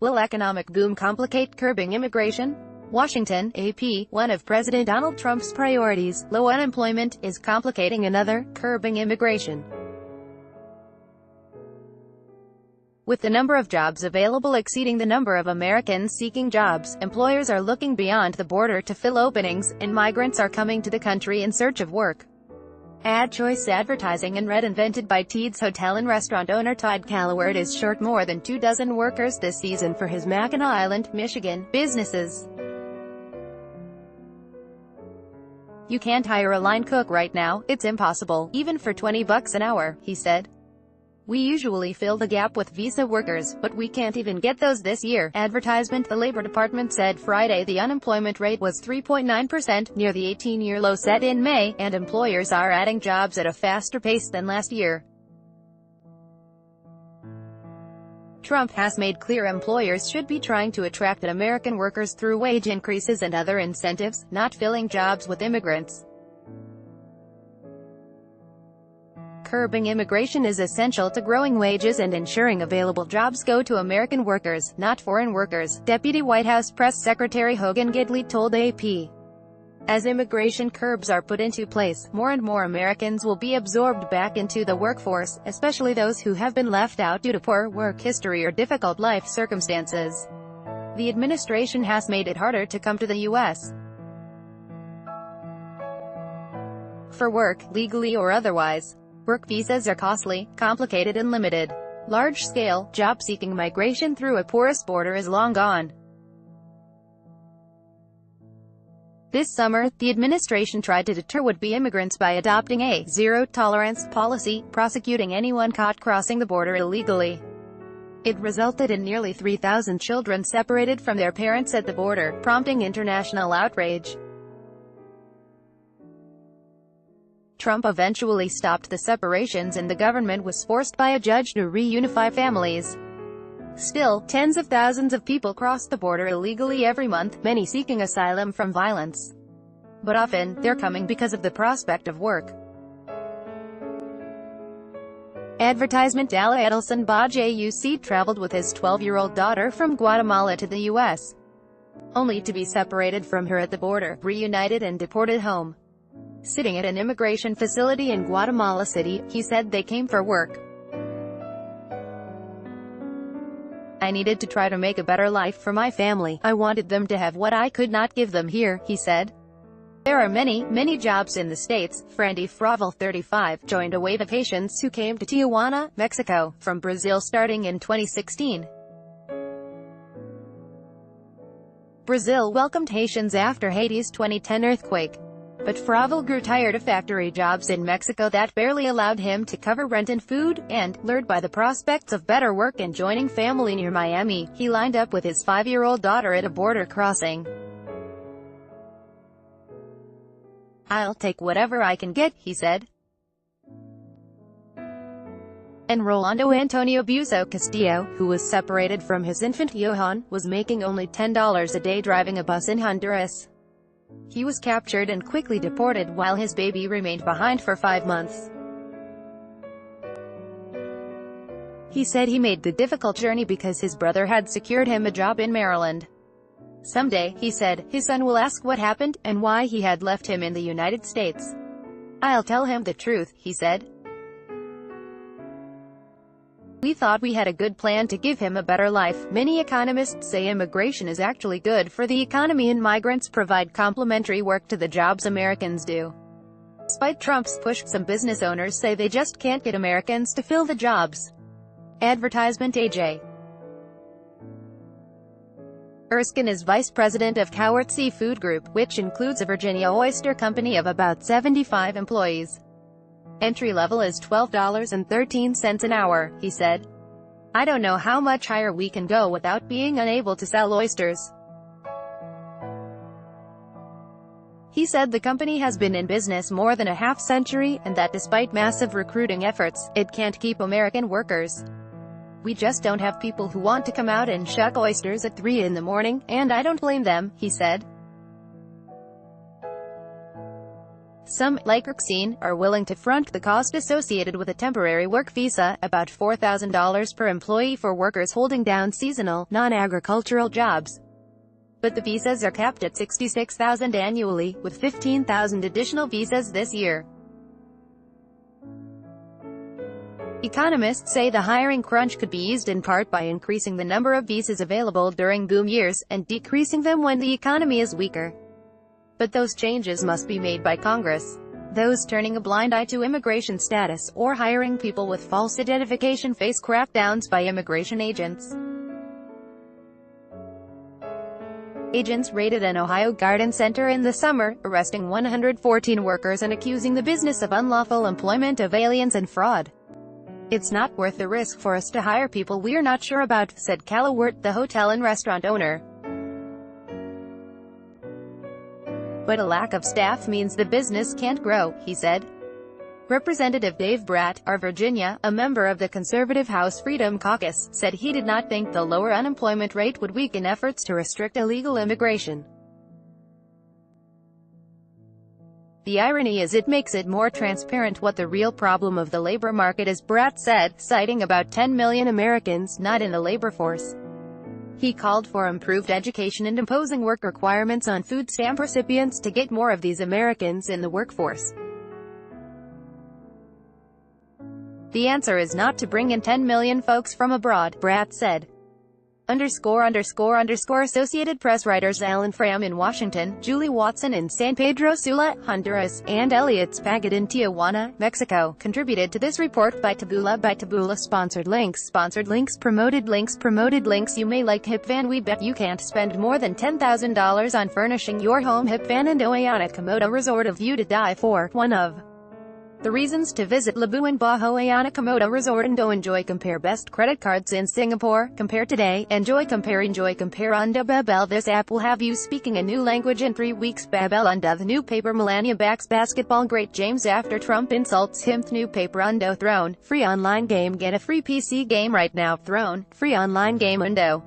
Will economic boom complicate curbing immigration? Washington, AP, one of President Donald Trump's priorities, low unemployment, is complicating another, curbing immigration. With the number of jobs available exceeding the number of Americans seeking jobs, employers are looking beyond the border to fill openings, and migrants are coming to the country in search of work. Ad choice advertising and Red invented by Teed's hotel and restaurant owner Todd Calloward is short more than 24 workers this season for his Mackinac Island, Michigan, businesses. "You can't hire a line cook right now, it's impossible, even for $20 an hour," he said. "We usually fill the gap with visa workers, but we can't even get those this year." Advertisement. The Labor Department said Friday the unemployment rate was 3.9%, near the 18-year low set in May, and employers are adding jobs at a faster pace than last year. Trump has made clear employers should be trying to attract American workers through wage increases and other incentives, not filling jobs with immigrants. Curbing immigration is essential to growing wages and ensuring available jobs go to American workers, not foreign workers, Deputy White House Press Secretary Hogan Gidley told AP. As immigration curbs are put into place, more and more Americans will be absorbed back into the workforce, especially those who have been left out due to poor work history or difficult life circumstances. The administration has made it harder to come to the U.S. for work, legally or otherwise. Work visas are costly, complicated and limited. Large-scale, job-seeking migration through a porous border is long gone. This summer, the administration tried to deter would-be immigrants by adopting a zero-tolerance policy, prosecuting anyone caught crossing the border illegally. It resulted in nearly 3,000 children separated from their parents at the border, prompting international outrage. Trump eventually stopped the separations and the government was forced by a judge to reunify families. Still, tens of thousands of people cross the border illegally every month, many seeking asylum from violence. But often, they're coming because of the prospect of work. Advertisement. Ala Edelson Bajuc traveled with his 12-year-old daughter from Guatemala to the U.S., only to be separated from her at the border, reunited and deported home. Sitting at an immigration facility in Guatemala City, he said they came for work. "I needed to try to make a better life for my family. I wanted them to have what I could not give them here," he said. There are many jobs in the States. Frandy Fravel, 35, joined a wave of Haitians who came to Tijuana, Mexico, from Brazil starting in 2016. Brazil welcomed Haitians after Haiti's 2010 earthquake. But Fravel grew tired of factory jobs in Mexico that barely allowed him to cover rent and food, and, lured by the prospects of better work and joining family near Miami, he lined up with his 5-year-old daughter at a border crossing. "I'll take whatever I can get," he said. And Rolando Antonio Buzo Castillo, who was separated from his infant Johan, was making only $10 a day driving a bus in Honduras. He was captured and quickly deported while his baby remained behind for 5 months. He said he made the difficult journey because his brother had secured him a job in Maryland. Someday, he said, his son will ask what happened, and why he had left him in the United States. "I'll tell him the truth," he said. "We thought we had a good plan to give him a better life." Many economists say immigration is actually good for the economy and migrants provide complementary work to the jobs Americans do. Despite Trump's push, some business owners say they just can't get Americans to fill the jobs. Advertisement. AJ Erskine is vice president of Cowart Seafood Group, which includes a Virginia oyster company of about 75 employees. "Entry level is $12.13 an hour," he said. "I don't know how much higher we can go without being unable to sell oysters." He said the company has been in business more than a half-century, and that despite massive recruiting efforts, it can't keep American workers. "We just don't have people who want to come out and shuck oysters at 3 in the morning, and I don't blame them," he said. Some, like Roxine, are willing to front the cost associated with a temporary work visa, about $4,000 per employee for workers holding down seasonal, non-agricultural jobs. But the visas are capped at $66,000 annually, with 15,000 additional visas this year. Economists say the hiring crunch could be eased in part by increasing the number of visas available during boom years, and decreasing them when the economy is weaker. But those changes must be made by Congress. Those turning a blind eye to immigration status, or hiring people with false identification face crackdowns by immigration agents. Agents raided an Ohio garden center in the summer, arresting 114 workers and accusing the business of unlawful employment of aliens and fraud. "It's not worth the risk for us to hire people we're not sure about," said Callawert, the hotel and restaurant owner. "But a lack of staff means the business can't grow," he said. Representative Dave Bratt, of Virginia, a member of the conservative House Freedom Caucus, said he did not think the lower unemployment rate would weaken efforts to restrict illegal immigration. "The irony is it makes it more transparent what the real problem of the labor market is," Bratt said, citing about 10 million Americans not in the labor force. He called for improved education and imposing work requirements on food stamp recipients to get more of these Americans in the workforce. "The answer is not to bring in 10 million folks from abroad," Bratt said. Associated Press writers Alan Fram in Washington, Julie Watson in San Pedro Sula, Honduras, and Elliot Spagat in Tijuana, Mexico, contributed to this report by Taboola. Sponsored links. Promoted links. You may like Hip Van. We bet you can't spend more than $10,000 on furnishing your home. Hip Van and Oayanak Komodo Resort, a view to die for. One of the reasons to visit Labuan Bajo Oayanak Komodo Resort and enjoy. Compare best credit cards in Singapore. Compare today. Enjoy compare Unda Babel. This app will have you speaking a new language in 3 weeks. Babel Unda. The new paper. Melania backs basketball great James after Trump insults him. New paper. Undo. Throne. Free online game. Get a free PC game right now. Throne. Free online game. Undo.